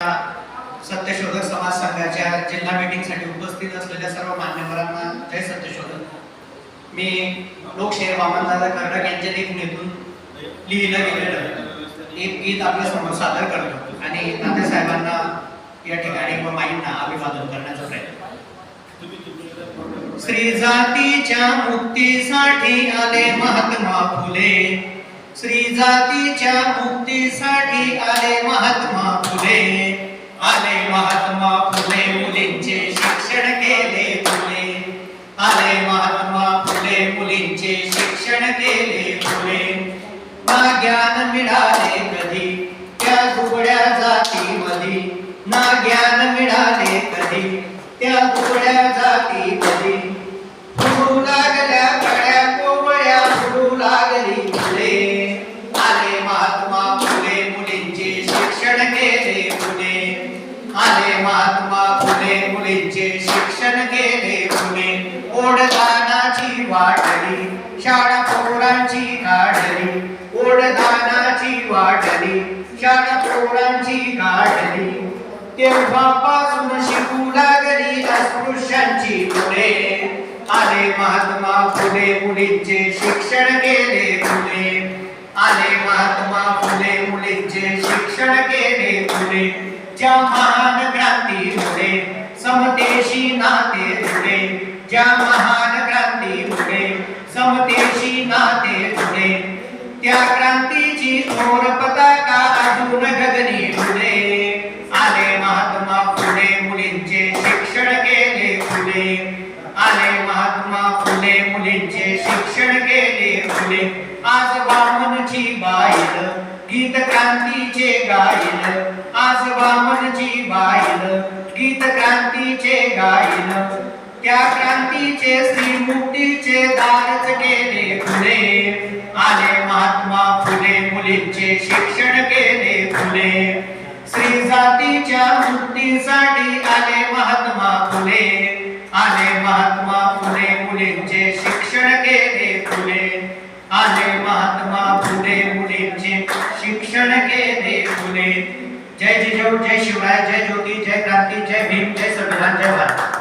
सत्यशोधक समाज संघाच्या जिल्हा मीटिंगसाठी उपस्थित असलेल्या सर्व मान्यवरांना जय सत्यशोधक. मी लोकशाहीर वामनदादा कर्डक यांच्या लेखणीतून लिहिलं गेलेलं एक गीत आपल्या समोर सादर करतो आणि नातेसाहेबांना या ठिकाणी व माईंना अभिवादन करण्याचा प्रयत्न. श्री जातीच्या मुक्तीसाठी आले महात्मा फुले, श्री जातीच्या मुक्तीसाठी आले महात्मा फुले, आले महात्मा फुले, मुलींचे शिक्षण केले फुले, आले महात्मा फुले, मुलींचे शिक्षण केले फुले. ना ज्ञान मिळाले कधी त्या दुबळ्या जातीमध्ये, ना ज्ञान मिळाले कधी त्या दुबळ्या जातीमध्ये. फुलू लागल्या काळ्या कोवळ्या फुलू लागली फुले, आले महात्मा फुले, मुलींचे शिक्षण केले फुले, आले महात्मा फुले, मुलींचे शिक्षण केले फुले. ओढदानाची वाटली शाळा पोरांची काढली, ओढदानाची वाटली शाळा पोरांची काढली. तेव्हापासून शिकू लागली अस्पृश्यांची मुले, आले महात्मा फुले, मुलींचे शिक्षण केले फुले, आले महात्मा फुले, मुलींचे शिक्षण केले फुले. ज्या महान क्रांतीमुळे समतेशी नाते जुळे, ज्या महान क्रांतीमुळे समतेशी नाते जुळे, त्या क्रांतीची थोर पताका अजून गगनी उडे. आले महात्मा फुले, मुलींचे शिक्षण केले फुले, आले महात्मा फुले, मुलींचे शिक्षण केले फुले. आज वामनची बाईल गीत क्रांतीचे गाईल, आज वामनची बाईल गीत क्रांतीचे गाईल. त्या क्रांतीचे श्री मुक्तीचे दारच केले फुले, आले महात्मा फुले, मुलींचे शिक्षण केले फुले. श्री जातीच्या मुक्तीसाठी आले महात्मा फुले, आले महात्मा फुले, मुलींचे शिक्षण केले फुले, आले महात्मा फुले, मुलींचे शिक्षण केले फुले. जय जिजाऊ, जय शिवराय, जय ज्योती, जय क्रांती, जय भीम, जय संविधान, जय भारत.